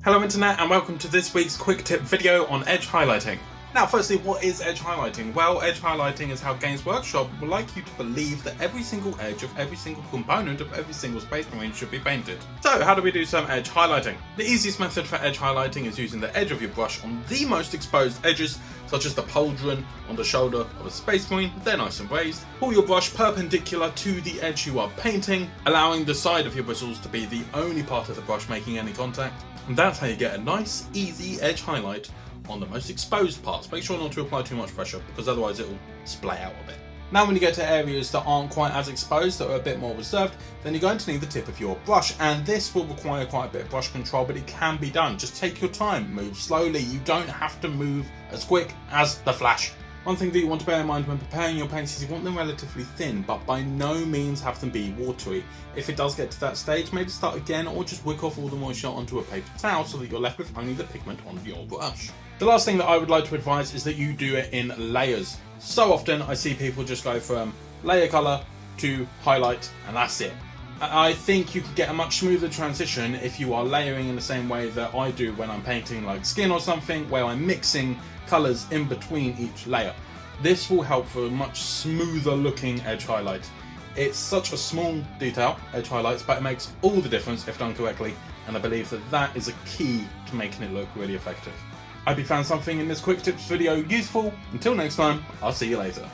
Hello Internet and welcome to this week's quick tip video on edge highlighting. Now firstly, what is edge highlighting? Well, edge highlighting is how Games Workshop would like you to believe that every single edge of every single component of every single Space Marine should be painted. So how do we do some edge highlighting? The easiest method for edge highlighting is using the edge of your brush on the most exposed edges, such as the pauldron on the shoulder of a Space Marine. They're nice and raised. Pull your brush perpendicular to the edge you are painting, allowing the side of your bristles to be the only part of the brush making any contact. And that's how you get a nice, easy edge highlight on the most exposed parts. Make sure not to apply too much pressure because otherwise it will splay out a bit. Now when you get to areas that aren't quite as exposed, that are a bit more reserved, then you're going to need the tip of your brush, and this will require quite a bit of brush control, but it can be done. Just take your time, move slowly. You don't have to move as quick as the Flash. One thing that you want to bear in mind when preparing your paints is you want them relatively thin, but by no means have them be watery. If it does get to that stage, maybe start again or just wick off all the moisture onto a paper towel so that you're left with only the pigment on your brush. The last thing that I would like to advise is that you do it in layers. So often I see people just go from layer color to highlight and that's it. I think you could get a much smoother transition if you are layering in the same way that I do when I'm painting like skin or something, where I'm mixing colours in between each layer. This will help for a much smoother looking edge highlight. It's such a small detail, edge highlights, but it makes all the difference if done correctly, and I believe that that is a key to making it look really effective. I hope you found something in this quick tips video useful. Until next time, I'll see you later.